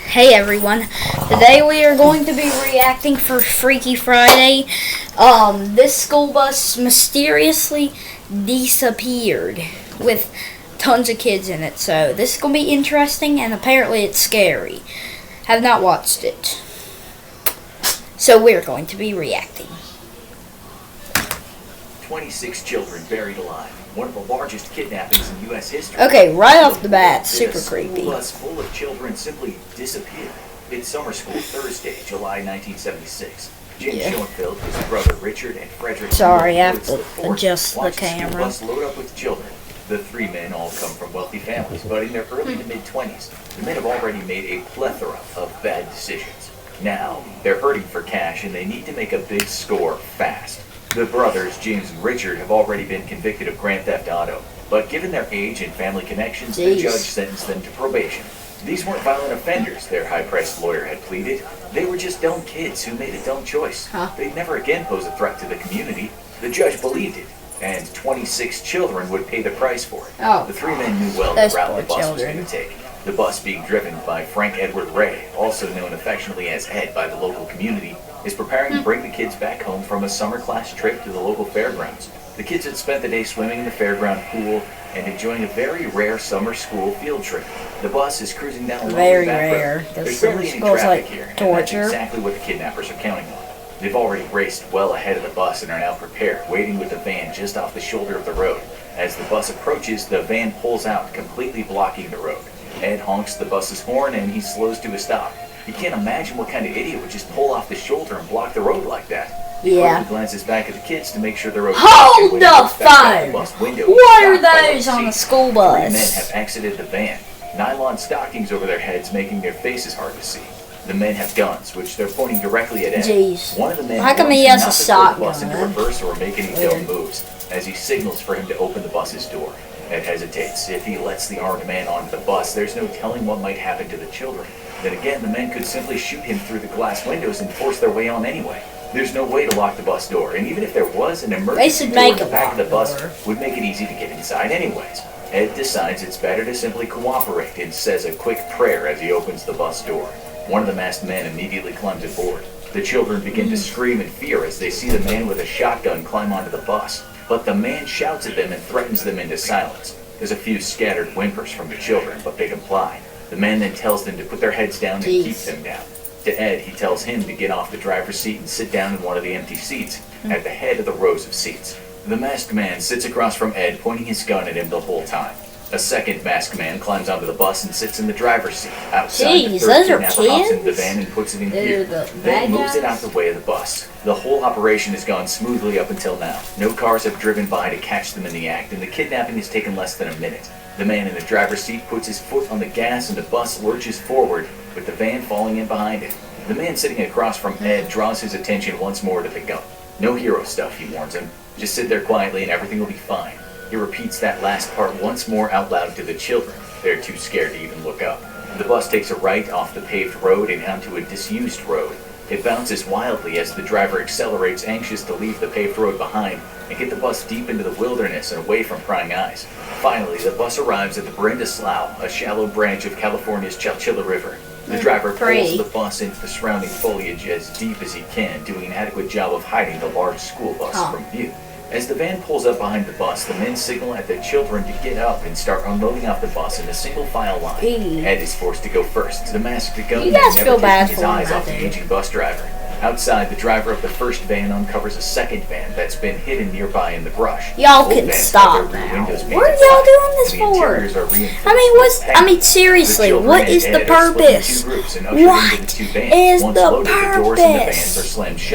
Hey everyone. Today we are going to be reacting for Freaky Friday. This school bus mysteriously disappeared with tons of kids in it. So this is going to be interesting, and apparently it's scary. Have not watched it. So we're going to be reacting. 26 children buried alive. One of the largest kidnappings in U.S. history. Okay, right off the bat, super creepy. A bus full of children simply disappeared. It's summer school Thursday, July 1976. James Schoenfeld, his brother Richard, and Frederick. Sorry, I have to adjust the camera. The bus load up with children. The three men all come from wealthy families, but in their early to mid-20s, the men have already made a plethora of bad decisions. Now, they're hurting for cash, and they need to make a big score fast. The brothers, James and Richard, have already been convicted of grand theft auto, but given their age and family connections, the judge sentenced them to probation. These weren't violent offenders, their high-priced lawyer had pleaded. They were just dumb kids who made a dumb choice. They'd never again pose a threat to the community. The judge believed it, and 26 children would pay the price for it. The three men knew well the route the bus was going to take. The bus, being driven by Frank Edward Ray, also known affectionately as Ed by the local community, is preparing to bring the kids back home from a summer class trip to the local fairgrounds. The kids had spent the day swimming in the fairground pool and enjoying a very rare summer school field trip. The bus is cruising down a lonely back road. There's barely any traffic here, and that's exactly what the kidnappers are counting on. They've already raced well ahead of the bus and are now prepared, waiting with the van just off the shoulder of the road. As the bus approaches, the van pulls out, completely blocking the road. Ed honks the bus's horn and he slows to a stop. You can't imagine what kind of idiot would just pull off the shoulder and block the road like that. He quickly glances back at the kids to make sure they're okay. Hold the phone! What are those on the school bus? Three men have exited the van, nylon stockings over their heads making their faces hard to see. The men have guns, which they're pointing directly at Ed. Jeez. One of the men How come he has a shotgun? Into reverse or make any dumb moves as he signals for him to open the bus's door. Ed hesitates. If he lets the armed man onto the bus, there's no telling what might happen to the children. Then again, the men could simply shoot him through the glass windows and force their way on anyway. There's no way to lock the bus door, and even if there was, an emergency door in the back of the bus would make it easy to get inside anyways. Ed decides it's better to simply cooperate and says a quick prayer as he opens the bus door. One of the masked men immediately climbs aboard. The children begin to scream in fear as they see the man with a shotgun climb onto the bus. But the man shouts at them and threatens them into silence. There's a few scattered whimpers from the children, but they comply. The man then tells them to put their heads down and keep them down. To Ed, he tells him to get off the driver's seat and sit down in one of the empty seats, at the head of the rows of seats. The masked man sits across from Ed, pointing his gun at him the whole time. A second masked man climbs onto the bus and sits in the driver's seat. Outside, the third kidnapper hops into the van and puts it in gear, then moves it out the way of the bus. The whole operation has gone smoothly up until now. No cars have driven by to catch them in the act, and the kidnapping has taken less than a minute. The man in the driver's seat puts his foot on the gas and the bus lurches forward, with the van falling in behind it. The man sitting across from Ed draws his attention once more to the gun. No hero stuff, he warns him. Just sit there quietly and everything will be fine. He repeats that last part once more out loud to the children. They're too scared to even look up. The bus takes a right off the paved road and onto a disused road. It bounces wildly as the driver accelerates, anxious to leave the paved road behind and get the bus deep into the wilderness and away from prying eyes. Finally, the bus arrives at the Brenda Slough, a shallow branch of California's Chowchilla River. The driver pulls the bus into the surrounding foliage as deep as he can, doing an adequate job of hiding the large school bus from view. As the van pulls up behind the bus, the men signal at the children to get up and start unloading off the bus in a single file line. Ed is forced to go first. The masked gunman never taking his eyes off the aging bus driver. Outside, the driver of the first van uncovers a second van that's been hidden nearby in the brush. Y'all can stop now. What are y'all doing this for? I mean, seriously, what is the purpose? What is the purpose?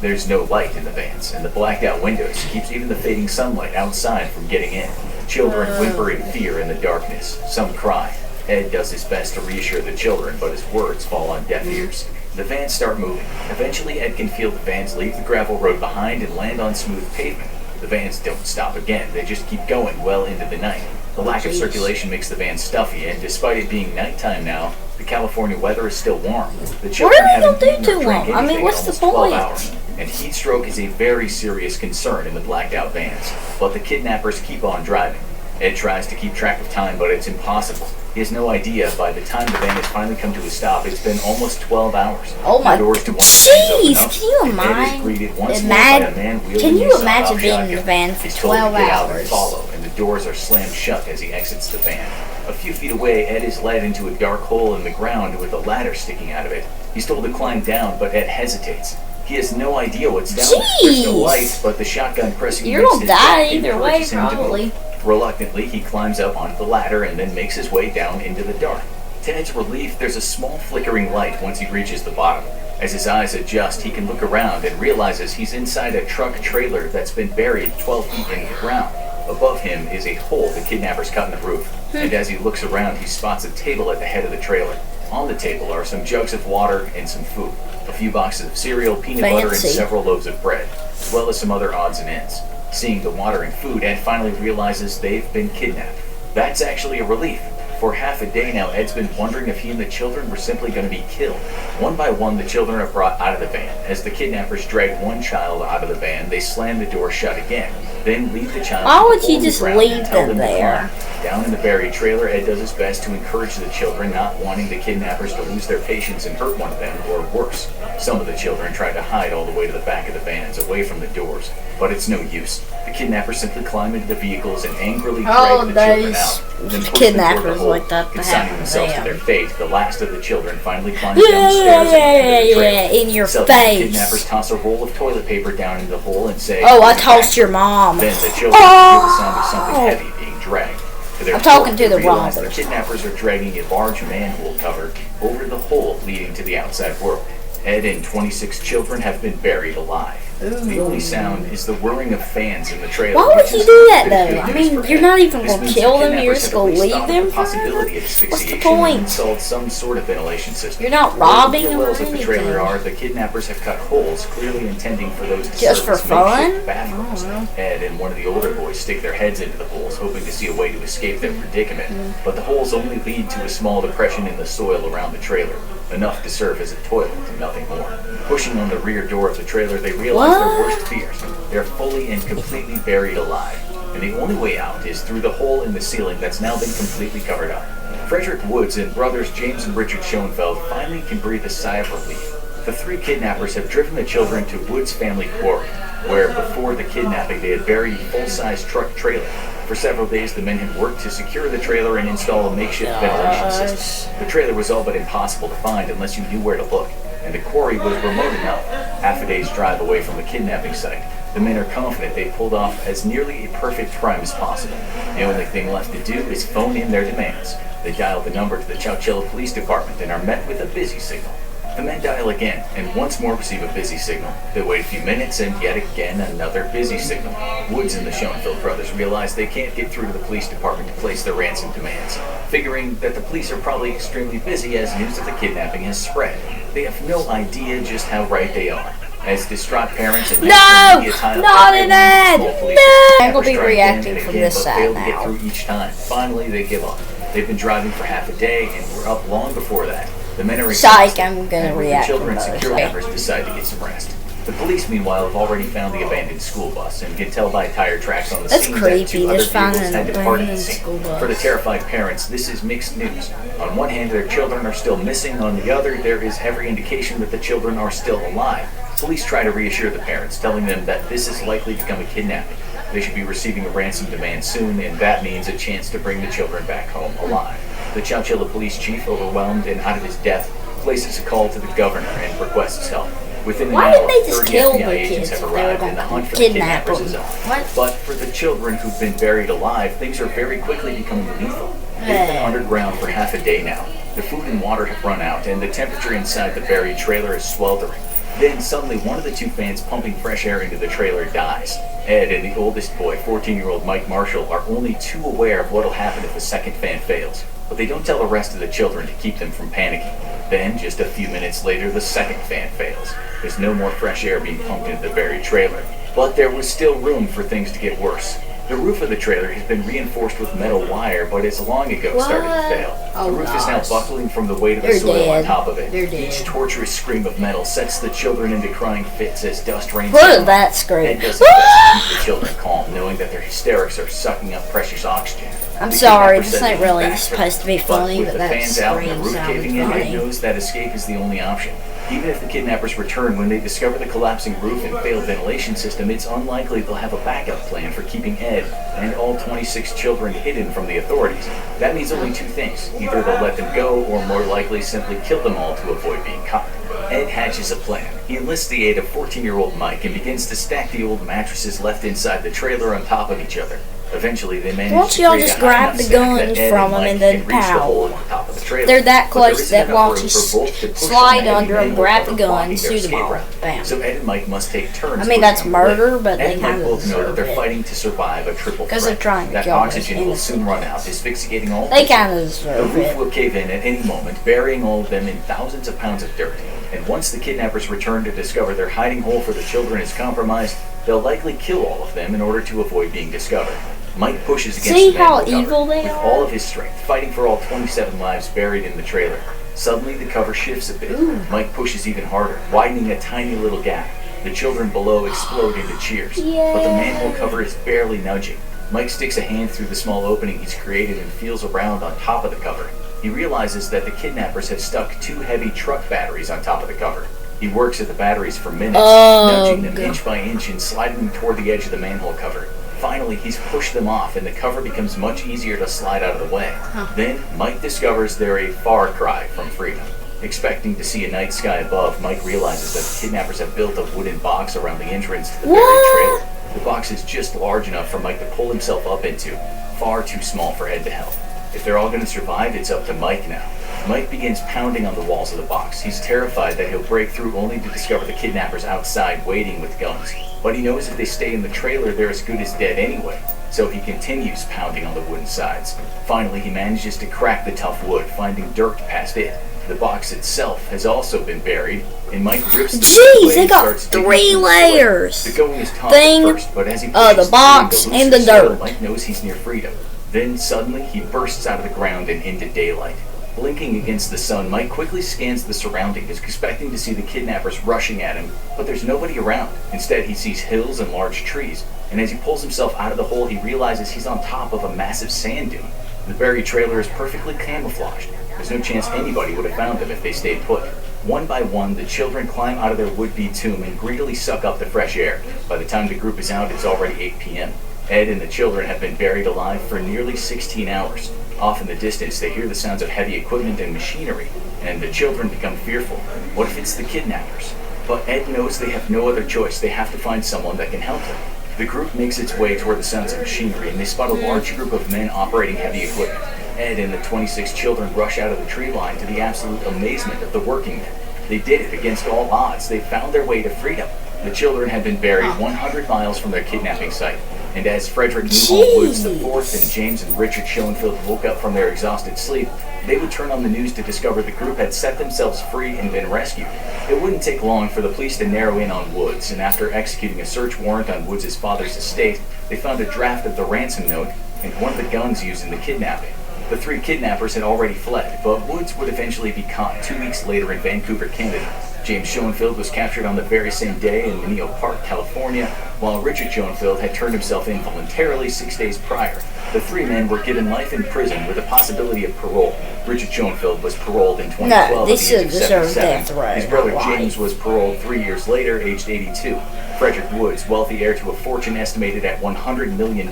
There's no light in the vans, and the blacked out windows keeps even the fading sunlight outside from getting in. Children whimper in fear in the darkness. Some cry. Ed does his best to reassure the children, but his words fall on deaf ears. The vans start moving. Eventually, Ed can feel the vans leave the gravel road behind and land on smooth pavement. The vans don't stop again. They just keep going well into the night. The lack of circulation makes the van stuffy, and despite it being nighttime now, The California weather is still warm. The What children are they haven't gonna eaten do or to drank them? I mean, anything in what's the almost 12 point? hours. And heat stroke is a very serious concern in the blacked out vans. But the kidnappers keep on driving. Ed tries to keep track of time, but it's impossible. He has no idea. By the time the van has finally come to a stop, it's been almost 12 hours. Oh my, The doors to one of the vans open jeez! up, Can you and Ed is greeted once more by a man imagine? wielding Can a you sawed-off imagine being in shotgun. the van for He's told to 12 get out and hours? follow, and the doors are slammed shut as he exits the van. A few feet away, Ed is led into a dark hole in the ground with a ladder sticking out of it. He's told to climb down, but Ed hesitates. He has no idea what's down there. There's no light, but the shotgun pressing You're against gonna his die back either way, encourages him to move. probably. Reluctantly, he climbs up onto the ladder and then makes his way down into the dark. To Ed's relief, there's a small flickering light once he reaches the bottom. As his eyes adjust, he can look around and realizes he's inside a truck trailer that's been buried 12 feet in the ground. Above him is a hole the kidnappers cut in the roof, and as he looks around, he spots a table at the head of the trailer. On the table are some jugs of water and some food, a few boxes of cereal, peanut butter, and Fancy. several loaves of bread, as well as some other odds and ends. Seeing the water and food, Ed finally realizes they've been kidnapped. That's actually a relief. For half a day now, Ed's been wondering if he and the children were simply going to be killed. One by one, the children are brought out of the van. As the kidnappers drag one child out of the van, they slam the door shut again, then leave the child Why to the would hole you in the just ground leave and tell them to there? climb. Down in the buried trailer, Ed does his best to encourage the children, not wanting the kidnappers to lose their patience and hurt one of them, or worse. Some of the children try to hide all the way to the back of the vans, away from the doors, but it's no use. The kidnappers simply climb into the vehicles and angrily drag the children out. Then push them toward the hole, like that to consigning happen themselves to to their them. fate. The last of the children finally climbs down the stairs and into the trailer. in your Subsequent face. kidnappers toss a roll of toilet paper down into the hole and say, Oh, I tossed your mom. Then the children hear the sound of something heavy being dragged. To their I'm talking horror, to the they realize robbers. The kidnappers are dragging a large manhole cover over the hole leading to the outside world. Ed and 26 children have been buried alive. The only sound is the whirring of fans in the trailer. Why would which you is do that good though? news I for mean, Ed. you're not even This gonna means kill the them. You're kidnappers just have at gonna least leave thought of them the possibility forever. of What's the asphyxiation and point? installed some sort of ventilation system. You're not Whatever robbing the them wells or of the trailer anything. are, the kidnappers have cut holes, clearly intending for those to Just serve for as fun? makeshift bathrooms. I don't know. Ed and one of the older boys stick their heads into the holes, hoping to see a way to escape their predicament. Mm. But the holes only lead to a small depression in the soil around the trailer, enough to serve as a toilet and nothing more. Pushing on the rear door of the trailer, they realize their What? worst fears. They're fully and completely buried alive, and the only way out is through the hole in the ceiling that's now been completely covered up. Frederick Woods and brothers James and Richard Schoenfeld finally can breathe a sigh of relief. The three kidnappers have driven the children to Woods' family quarry, where before the kidnapping they had buried a full-size truck trailer. For several days, the men had worked to secure the trailer and install a makeshift ventilation system. The trailer was all but impossible to find unless you knew where to look, and the quarry was remote enough, half a day's drive away from the kidnapping site. The men are confident they pulled off as nearly a perfect crime as possible. The only thing left to do is phone in their demands. They dial the number to the Chowchilla Police Department and are met with a busy signal. The men dial again, and once more receive a busy signal. They wait a few minutes, and yet again another busy signal. Woods and the Schoenfeld brothers realize they can't get through to the police department to place their ransom demands, figuring that the police are probably extremely busy as news of the kidnapping has spread. They have no idea just how right they are. As distraught parents and No! media tile up Not every an ad! small police No! department I'm gonna be strike reacting again and from again, this but side fail to get now. through each time. Finally, they give up. They've been driving for half a day and were up long before that. The men are Psych, exhausted, I'm gonna and with react the children from secure, those. members decide to get some rest. The police, meanwhile, have already found the abandoned school bus and can tell by tire tracks on the That's scene creepy, that two other just finding vehicles an had departed the abandoned scene. school bus. For the terrified parents, this is mixed news. On one hand, their children are still missing. On the other, there is every indication that the children are still alive. Police try to reassure the parents, telling them that this is likely to become a kidnapping. They should be receiving a ransom demand soon, and that means a chance to bring the children back home alive. The Chowchilla police chief, overwhelmed and out of his depth, places a call to the governor and requests help. Within an Why hour, didn't they just 30 kill FBI the agents kids have if they were arrived, and the gonna hunt for the kidnap kidnappers them? is on. What? But for the children who've been buried alive, things are very quickly becoming lethal. They've been underground for half a day now. The food and water have run out, and the temperature inside the buried trailer is sweltering. Then suddenly one of the two fans pumping fresh air into the trailer dies. Ed and the oldest boy, 14-year-old Mike Marshall, are only too aware of what will happen if the second fan fails. But they don't tell the rest of the children to keep them from panicking. Then, just a few minutes later, the second fan fails. There's no more fresh air being pumped into the buried trailer. But there was still room for things to get worse. The roof of the trailer has been reinforced with metal wire, but it's long ago started to fail. Oh, the roof is now gosh. buckling from the weight of the They're soil on dead. top of it. They're dead. Each torturous scream of metal sets the children into crying fits as dust rains What down. is that scream? Ed does his best to keep the children calm, knowing that their hysterics are sucking up precious oxygen. I'm The sorry, kidnapper this says ain't he's really back for supposed to be them. funny, With but the that fans out and the scream roof sounded caving in, funny. Ed knows that escape is the only option. Even if the kidnappers return when they discover the collapsing roof and failed ventilation system, it's unlikely they'll have a backup plan for keeping Ed and all 26 children hidden from the authorities. That means only two things. Either they'll let them go, or more likely simply kill them all to avoid being caught. Ed hatches a plan. He enlists the aid of 14-year-old Mike and begins to stack the old mattresses left inside the trailer on top of each other. Eventually, they manage Why don't to y'all create just a high grab enough the stack that guns Ed from and them and Mike then can reach the pow. hole in the top of the trailer. They're that But there close isn't that enough while room for just both to push slide on the under heavy them, grab the manhole gun, blocking their shoot them escape all. route. Bam. So Ed and Mike must take turns. I mean, that's pushing on the lid. murder, but Ed they and Mike kinda both know that deserve they're it. fighting to survive a triple 'Cause they're threat. trying to That kill us oxygen will soon run out, asphyxiating all. They kind of The deserve roof it. will cave in at any moment, burying all of them in thousands of pounds of dirt. And once the kidnappers return to discover their hiding hole for the children is compromised, they'll likely kill all of them in order to avoid being discovered. Mike pushes against See the how manhole cover evil they with are? all of his strength, fighting for all 27 lives buried in the trailer. Suddenly, the cover shifts a bit. Mike pushes even harder, widening a tiny little gap. The children below explode into cheers, but the manhole cover is barely nudging. Mike sticks a hand through the small opening he's created and feels around on top of the cover. He realizes that the kidnappers have stuck 2 heavy truck batteries on top of the cover. He works at the batteries for minutes, nudging them inch by inch and sliding them toward the edge of the manhole cover. Finally, he's pushed them off and the cover becomes much easier to slide out of the way. Then, Mike discovers they're a far cry from freedom. Expecting to see a night sky above, Mike realizes that the kidnappers have built a wooden box around the entrance to the buried trailer. The box is just large enough for Mike to pull himself up into, far too small for Ed to help. If they're all going to survive, it's up to Mike now. Mike begins pounding on the walls of the box. He's terrified that he'll break through only to discover the kidnappers outside waiting with guns. But he knows if they stay in the trailer, they're as good as dead anyway. So he continues pounding on the wooden sides. Finally, he manages to crack the tough wood, finding dirt past it. The box itself has also been buried, and Mike rips the wood away Jeez, they and got starts digging 3 through the soil. layers. The going is tough Thing, at first, but as he pushes the box, through into and the looser soil, dirt. Mike knows he's near freedom. Then suddenly he bursts out of the ground and into daylight. Blinking against the sun, Mike quickly scans the surroundings, expecting to see the kidnappers rushing at him, but there's nobody around. Instead, he sees hills and large trees, and as he pulls himself out of the hole, he realizes he's on top of a massive sand dune. The buried trailer is perfectly camouflaged. There's no chance anybody would have found them if they stayed put. One by one, the children climb out of their would-be tomb and greedily suck up the fresh air. By the time the group is out, it's already 8 p.m. Ed and the children have been buried alive for nearly 16 hours. Off in the distance, they hear the sounds of heavy equipment and machinery, and the children become fearful. What if it's the kidnappers? But Ed knows they have no other choice. They have to find someone that can help them. The group makes its way toward the sounds of machinery, and they spot a large group of men operating heavy equipment. Ed and the 26 children rush out of the tree line to the absolute amazement of the working men. They did it against all odds. They found their way to freedom. The children had been buried 100 miles from their kidnapping site. And as Frederick Newhall Woods IV and James and Richard Schoenfeld woke up from their exhausted sleep, they would turn on the news to discover the group had set themselves free and been rescued. It wouldn't take long for the police to narrow in on Woods, and after executing a search warrant on Woods' father's estate, they found a draft of the ransom note and one of the guns used in the kidnapping. The 3 kidnappers had already fled, but Woods would eventually be caught 2 weeks later in Vancouver, Canada. James Schoenfeld was captured on the very same day in Menlo Park, California, while Richard Schoenfeld had turned himself in voluntarily 6 days prior. The 3 men were given life in prison with a possibility of parole. Richard Schoenfeld was paroled in 2012 No, at they the age should of deserve 77. death row. His brother Why? James was paroled 3 years later, aged 82. Frederick Woods, wealthy heir to a fortune estimated at $100 million,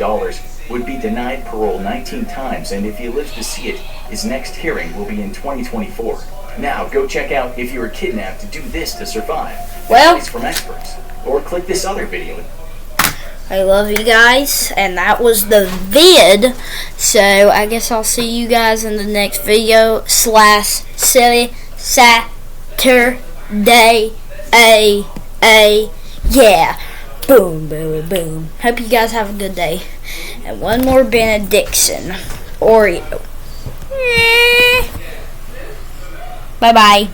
would be denied parole 19 times, and if he lives to see it, his next hearing will be in 2024. Now, go check out If You Were Kidnapped, Do This to Survive. Well- Advice from experts. Or click this other video. I love you guys, and that was the vid. So I guess I'll see you guys in the next video / silly Saturday. Yeah. Boom, boom, boom. Hope you guys have a good day. And one more benediction. Oreo. Bye bye.